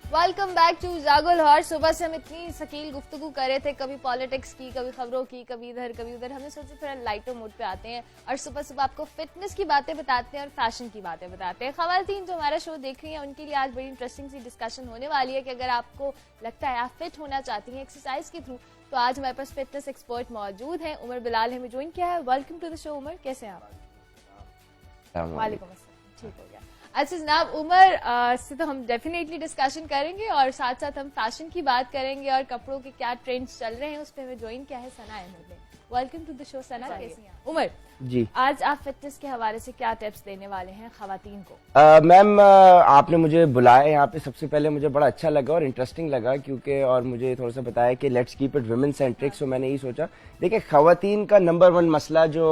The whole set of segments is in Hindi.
वेलकम बैक टू जागो लाहौर। सुबह से हम इतनी शकील गुफ्तगू कर रहे थे, कभी पॉलिटिक्स की, कभी खबरों की, कभी इधर कभी उधर। हमने सोचा थोड़ा लाइटर मोड पे आते हैं और सुबह सुबह आपको फिटनेस की बातें बताते हैं और फैशन की बातें बताते हैं। खवातीन जो हमारा शो देख रही हैं उनके लिए आज बड़ी इंटरेस्टिंग सी डिस्कशन होने वाली है कि अगर आपको लगता है आप फिट होना चाहती हैं एक्सरसाइज के थ्रू, तो आज हमारे पास फिटनेस एक्सपर्ट मौजूद हैं। उमर बिलाल हमें ज्वाइन किया है। Welcome to the show Umar, कैसे हैं आप? वालेकुम अस्सलाम, ठीक हो गया। अच्छा जनाब, उमर से तो हम डेफिनेटली डिस्कशन करेंगे और साथ साथ हम फैशन की बात करेंगे और कपड़ों के क्या ट्रेंड्स चल रहे हैं उस पर हमें ज्वाइन किया है सना अहमद ने। वेलकम टू द शो सना, कैसी हैं आप? उमर जी, आज आप फिटनेस के हवाले से क्या टिप्स देने वाले हैं खवातीन को? मैम आपने मुझे बुलाया यहाँ पे, सबसे पहले मुझे बड़ा अच्छा लगा और इंटरेस्टिंग लगा क्योंकि और मुझे थोड़ा सा बताया कि let's keep it women centric. So मैंने यही सोचा, देखिए खवातीन का नंबर 1 मसला जो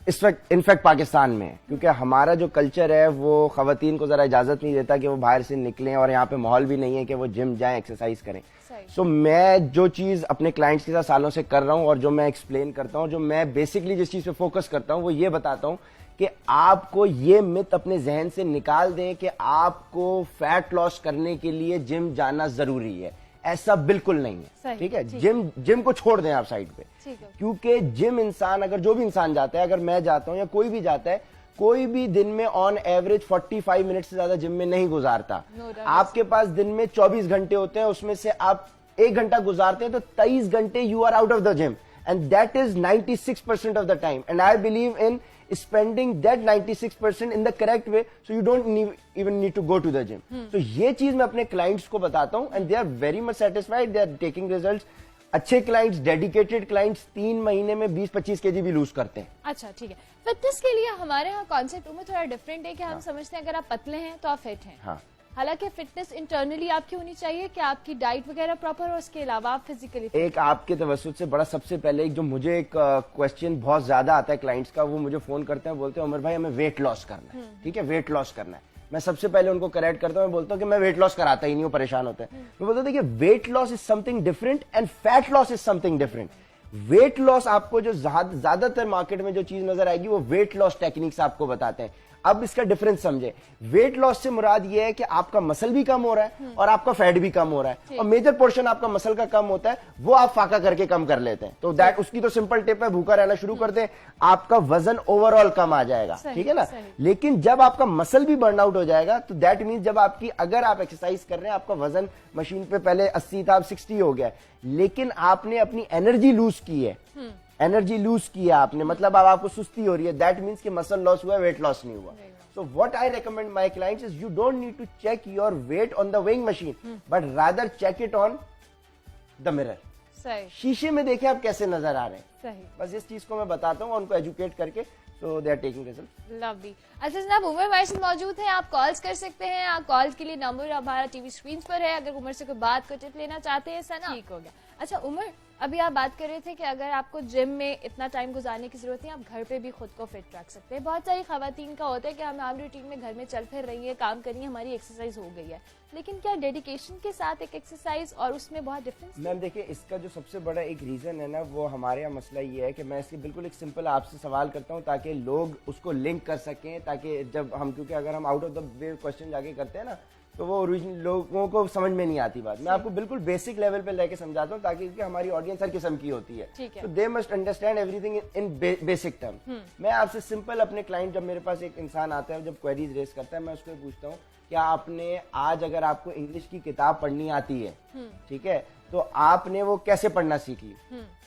इस वक्त इनफैक्ट पाकिस्तान में है, क्योंकि हमारा जो कल्चर है वो खवातीन को जरा इजाजत नहीं देता कि वो बाहर से निकलें और यहाँ पे माहौल भी नहीं है कि वो जिम जाएं, एक्सरसाइज करें। सो मैं जो चीज अपने क्लाइंट्स के साथ सालों से कर रहा हूँ और जो मैं एक्सप्लेन करता हूँ, जो मैं बेसिकली जिस चीज पे फोकस करता हूँ वो ये बताता हूँ कि आपको ये मिथ अपने जहन से निकाल दें कि आपको फैट लॉस करने के लिए जिम जाना जरूरी है। ऐसा बिल्कुल नहीं है, ठीक है। जिम को छोड़ दें आप साइड पे, क्योंकि जिम इंसान, अगर जो भी इंसान जाता है, अगर मैं जाता हूं या कोई भी जाता है, कोई भी दिन में ऑन एवरेज 45 मिनट से ज्यादा जिम में नहीं गुजारता। आपके पास दिन में 24 घंटे होते हैं, उसमें से आप 1 घंटा गुजारते हैं, तो 23 घंटे you are out of the gym and that is 96% of the time, and I believe in spending that 96% in the correct way, so you don't even need to go to the gym. So ये चीज मैं अपने clients को बताता हूँ and they are very much satisfied, they are taking results. अच्छे क्लाइंट्स, डेडिकेटेड क्लाइंट्स 3 महीने में 20-25 केजी भी लूज करते हैं। अच्छा ठीक है। फिटनेस के लिए हमारे यहाँ कॉन्सेप्ट में थोड़ा डिफरेंट है कि हम समझते हैं अगर आप पतले हैं तो आप फिट हैं। हाँ, हालांकि फिटनेस इंटरनली आपकी होनी चाहिए कि आपकी डाइट वगैरह प्रॉपर हो, उसके अलावा आप फिजिकली एक आपके तवज्जुह से बड़ा, सबसे पहले एक जो मुझे एक क्वेश्चन बहुत ज्यादा आता है क्लाइंट्स का, वो मुझे फोन करते हैं, बोलते हैं उमर भाई हमें वेट लॉस करना है, ठीक है, वेट लॉस करना है। मैं सबसे पहले उनको करेक्ट करता हूं, मैं बोलता हूं कि मैं वेट लॉस कराता ही नहीं हूं, परेशान होते हैं। मैं बोलता हूं देखिए weight loss is something different and fat loss is something different. Weight loss आपको जो ज्यादातर मार्केट में जो चीज नजर आएगी वो वेट लॉस टेक्निक्स आपको बताते हैं। अब इसका डिफरेंस समझे, वेट लॉस से मुराद ये है कि आपका मसल भी कम हो रहा है और आपका फैट भी कम हो रहा है, और मेजर पोर्शन आपका मसल का कम होता है, वो आप फाका करके कम कर लेते हैं। तो दैट उसकी तो सिंपल टिप है, भूखा रहना शुरू कर दें, आपका वजन ओवरऑल कम आ जाएगा, ठीक है ना। लेकिन जब आपका मसल भी बर्न आउट हो जाएगा तो दैट मीन्स जब आपकी, अगर आप एक्सरसाइज कर रहे हैं, आपका वजन मशीन पे पहले 80 था, अब 60 हो गया, लेकिन आपने अपनी एनर्जी लूज की है, एनर्जी लूज किया आपने, मतलब अब आपको सुस्ती हो रही है, दैट मीन्स कि मसल लॉस हुआ है, वेट लॉस नहीं हुआ। So what I recommend my clients is you don't need to check your weight on the weighing machine, but rather check it on the mirror. सही। शीशे में देखें आप कैसे नजर आ रहे हैं। सही। बस इस चीज को मैं बताता हूँ, उनको एजुकेट करके, so they are taking results. Lovely. अच्छा जनाब, उमर हमारे साथ मौजूद है, आप कॉल्स कर सकते हैं। आप कॉल्स के लिए नंबर हमारा टीवी स्क्रीन पर है, अगर उमर से कोई बात को टिप लेना चाहते हैं। सना, ठीक हो गया। अच्छा उमर, अभी आप बात कर रहे थे कि अगर आपको जिम में इतना टाइम गुजारने की जरूरत है, आप घर पे भी खुद को फिट रख सकते हैं। बहुत सारी खवातीन का होता है कि हम आम रूटीन में घर में चल फिर रही है, काम करिए, हमारी एक्सरसाइज हो गई है, लेकिन क्या डेडिकेशन के साथ एक एक्सरसाइज और उसमें बहुत डिफरेंस? मैम देखिए, इसका जो सबसे बड़ा एक रीजन है ना, वो हमारे यहाँ मसला ये है कि मैं इसके बिल्कुल एक सिंपल आपसे सवाल करता हूँ ताकि लोग उसको लिंक कर सकें, ताकि जब हम, क्योंकि अगर हम out of the way question जाके करते हैं ना तो वो ओरिजिनल लोगों को समझ में नहीं आती बात। मैं आपको बिल्कुल बेसिक लेवल पे लेके समझाता हूँ, ताकि क्योंकि हमारी ऑडियंस हर किस्म की होती है, तो they must understand everything in basic term. मैं आपसे सिंपल, अपने क्लाइंट, जब मेरे पास एक इंसान आता है, जब क्वेरीज रेस करता है, मैं उसको पूछता हूँ क्या आपने आज, अगर आपको इंग्लिश की किताब पढ़नी आती है, ठीक है, तो आपने वो कैसे पढ़ना सीख ली?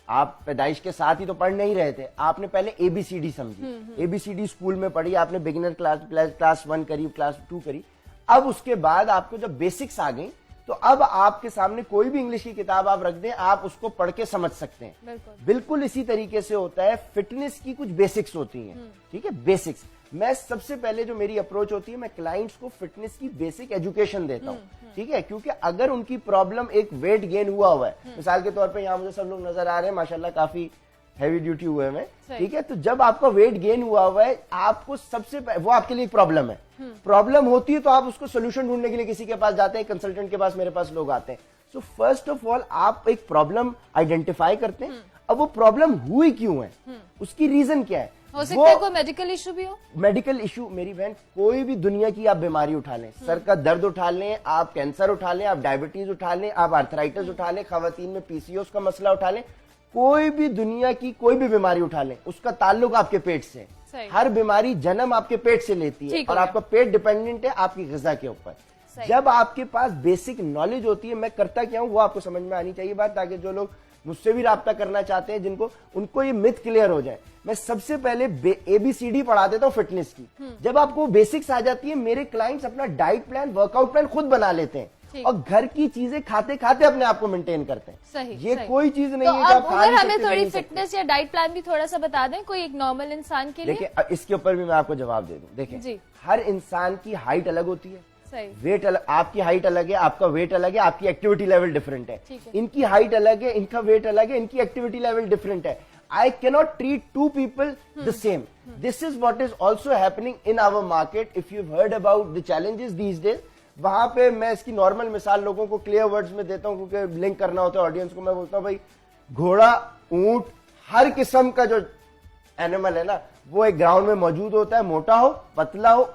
आप पैदाइश के साथ ही तो पढ़ नहीं रहे थे, आपने पहले ABCD समझी, ABCD स्कूल में पढ़ी, आपने बिगिनर क्लास 1 करी, क्लास 2 करी, अब उसके बाद आपको जब बेसिक्स आ गई, तो अब आपके सामने कोई भी इंग्लिश की किताब आप रख दें, आप उसको पढ़ के समझ सकते हैं। बिल्कुल इसी तरीके से होता है, फिटनेस की कुछ बेसिक्स होती हैं, ठीक है, बेसिक्स। मैं सबसे पहले जो मेरी अप्रोच होती है, मैं क्लाइंट्स को फिटनेस की बेसिक एजुकेशन देता हूँ, ठीक है, क्योंकि अगर उनकी प्रॉब्लम एक वेट गेन हुआ है, मिसाल के तौर पे यहाँ मुझे सब लोग नजर आ रहे हैं, माशाल्लाह काफी हैवी ड्यूटी हुए में, ठीक है, तो जब आपका वेट गेन हुआ है, आपको सबसे वो आपके लिए एक प्रॉब्लम है, प्रॉब्लम होती है तो आप उसको सोल्यूशन ढूंढने के लिए किसी के पास जाते हैं, कंसल्टेंट के पास, मेरे पास लोग आते हैं। सो फर्स्ट ऑफ ऑल आप एक प्रॉब्लम आइडेंटिफाई करते हैं, अब वो प्रॉब्लम हुई क्यों है, उसकी रीजन क्या है, हो सकता है कोई मेडिकल इशू भी हो। मेडिकल इशू मेरी बहन, कोई भी दुनिया की आप बीमारी उठा लें, सर का दर्द उठा लें, आप कैंसर उठा लें, आप डायबिटीज उठा लें, आप आर्थराइटिस उठा लें, खवातीन में पीसीओएस का मसला उठा लें, कोई भी दुनिया की कोई भी बीमारी उठा लें, उसका ताल्लुक आपके पेट से है। हर बीमारी जन्म आपके पेट से लेती है और आपका पेट डिपेंडेंट है आपकी ग़िज़ा के ऊपर। जब आपके पास बेसिक नॉलेज होती है मैं करता क्या हूं वो आपको समझ में आनी चाहिए बात, ताकि जो लोग मुझसे भी राब्ता करना चाहते हैं जिनको उनको ये मिथ क्लियर हो जाए। मैं सबसे पहले ABCD पढ़ा देता हूँ फिटनेस की। जब आपको बेसिक्स आ जाती है, मेरे क्लाइंट्स अपना डाइट प्लान वर्कआउट प्लान खुद बना लेते हैं और घर की चीजें खाते खाते अपने आप को मेंटेन करते हैं। सही, ये सही। कोई चीज नहीं तो है कि आप अगर हमें थोड़ी फिटनेस या डाइट प्लान भी थोड़ा सा बता दें कोई एक नॉर्मल इंसान के लिए। देखिए इसके ऊपर भी मैं आपको जवाब दे दूं। देखिए हर इंसान की हाइट अलग होती है, वेट अलग, आपकी हाइट अलग है, आपका वेट अलग है, आपकी एक्टिविटी लेवल डिफरेंट है, इनकी हाइट अलग है, इनका वेट अलग है, इनकी एक्टिविटी लेवल डिफरेंट है। I cannot treat two people the same. This is what is also happening in our market. If you've heard about the challenges these days, वहां पे मैं इसकी नॉर्मल मिसाल लोगों को क्लियर वर्ड्स में देता हूं क्योंकि लिंक करना होता है ऑडियंस को। मैं बोलता हूं भाई घोड़ा, ऊंट, हर किस्म का जो एनिमल है ना वो एक ग्राउंड में मौजूद होता है, मोटा हो पतला हो,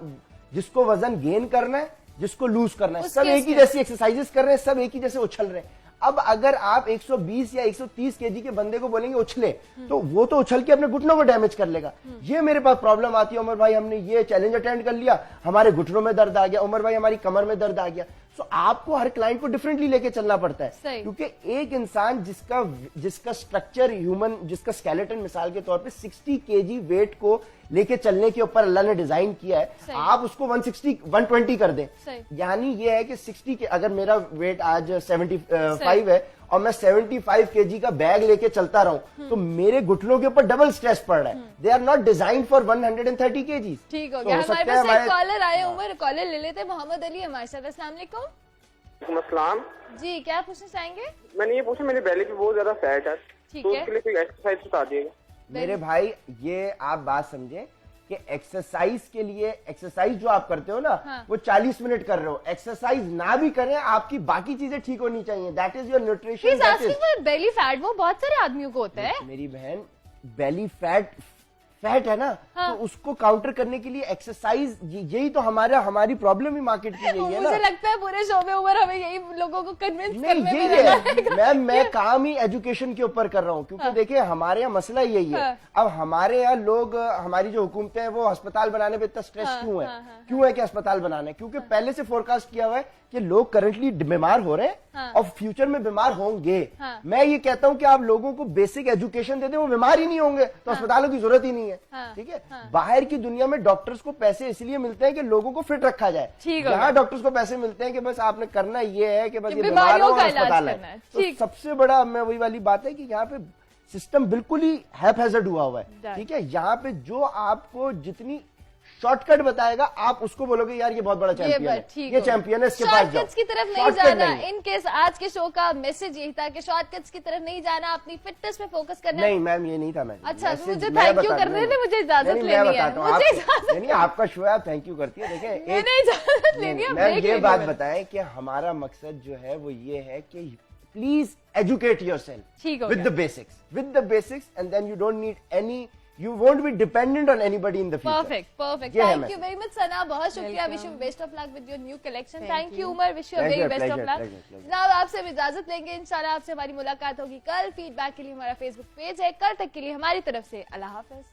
जिसको वजन गेन करना है, जिसको लूज करना है, सब एक ही जैसी एक्सरसाइजेस कर रहे हैं, सब एक ही जैसे उछल रहे हैं। अब अगर आप 120 या 130 केजी के बंदे को बोलेंगे उछले, तो वो तो उछल के अपने घुटनों को डैमेज कर लेगा। ये मेरे पास प्रॉब्लम आती है, उमर भाई हमने ये चैलेंज अटेंड कर लिया, हमारे घुटनों में दर्द आ गया, उमर भाई हमारी कमर में दर्द आ गया। सो आपको हर क्लाइंट को डिफरेंटली लेके चलना पड़ता है, क्योंकि एक इंसान जिसका स्ट्रक्चर ह्यूमन, जिसका स्केलेटन मिसाल के तौर पे 60 केजी वेट को लेके चलने के ऊपर अल्लाह ने डिजाइन किया है, आप उसको 160 120 कर दें, यानी ये है कि 60 के अगर मेरा वेट आज 75 है और मैं 75 केजी का बैग लेके चलता रहूं तो मेरे घुटनों के ऊपर डबल स्ट्रेस पड़ रहा है। They are not design for 130 KG. ठीक हो गया। हमारे पास एक कॉलर आए, उमर कॉलर ले लेते हैं। मोहम्मद अली हमारे साथ। अस्सलाम वालेकुम। अस्सलाम जी, क्या पूछना चाहेंगे? मैंने ये पूछा, मेरे बेली पे बहुत ज्यादा फैट है, ठीक तो है, उसके लिए कोई एक्सरसाइज बता दिएगा। मेरे भाई ये आप बात समझे कि एक्सरसाइज के लिए, एक्सरसाइज जो आप करते हो ना वो 40 मिनट कर रहे हो, एक्सरसाइज ना भी करें आपकी बाकी चीजें ठीक होनी चाहिए। That is your nutrition. Belly fat वो बहुत सारे आदमियों को होता है। मेरी बहन बेली फैट है ना, तो उसको काउंटर करने के लिए एक्सरसाइज, यही तो हमारी प्रॉब्लम ही मार्केट की यही है ना। मुझे लगता है पूरे शो में उमर हमें यही लोगों को कन्विंस करने में यही है। मैं काम ही एजुकेशन के ऊपर कर रहा हूँ, क्योंकि देखिए हमारे यहाँ मसला यही है। अब हमारे यहाँ लोग, हमारी जो हुकूमतें हैं वो अस्पताल बनाने पे इतना स्ट्रेस क्यों है कि अस्पताल बनाना है, क्योंकि पहले से फोरकास्ट किया हुआ है कि लोग करंटली बीमार हो रहे हैं और फ्यूचर में बीमार होंगे। मैं ये कहता हूं कि आप लोगों को बेसिक एजुकेशन दे दें, वो बीमार ही नहीं होंगे तो अस्पतालों की जरूरत ही नहीं है। ठीक है, बाहर की दुनिया में डॉक्टर्स को पैसे इसलिए मिलते हैं कि लोगों को फिट रखा जाए। यहाँ डॉक्टर्स को पैसे मिलते हैं कि बस आपने करना ये है कि बस ये बीमार हो अस्पताल है। तो सबसे बड़ा मैं वही वाली बात है कि यहाँ पे सिस्टम बिल्कुल ही हैपहैजर्ड हुआ है। ठीक है, यहाँ पे जो आपको जितनी शॉर्टकट बताएगा आप उसको बोलोगे यार ये बहुत बड़ा चैंपियन है, ये चैंपियन है, इसके पास जाओ। शॉर्टकट्स की तरफ नहीं जाना। इन केस आज के शो का मैसेज यही था कि शॉर्टकट्स की तरफ नहीं जाना, अपनी फिटनेस पे फोकस करना। नहीं मैम, ये नहीं था मैम। अच्छा, मुझे थैंक यू करने थे, मुझे इजाजत लेनी है। नहीं, आपका शो है, आप थैंक यू करती है। देखिए इजाजत लेनी है। मैम ये बात बताएं कि हमारा मकसद जो है वो ये है कि please educate yourself with the basics and then you don't need any, you won't be dependent on anybody in the future. Perfect. Thank you very much, Sana. बहुत शुक्रिया. Wish you best of luck with your new collection. Thank you, Umar. Wish you a very best of luck. जनाब, आपसे इजाजत लेंगे. इंशाल्लाह आपसे हमारी मुलाकात होगी कल. फीडबैक के लिए हमारा फेसबुक पेज है. कल तक के लिए हमारी तरफ से अल्लाह हाफिज.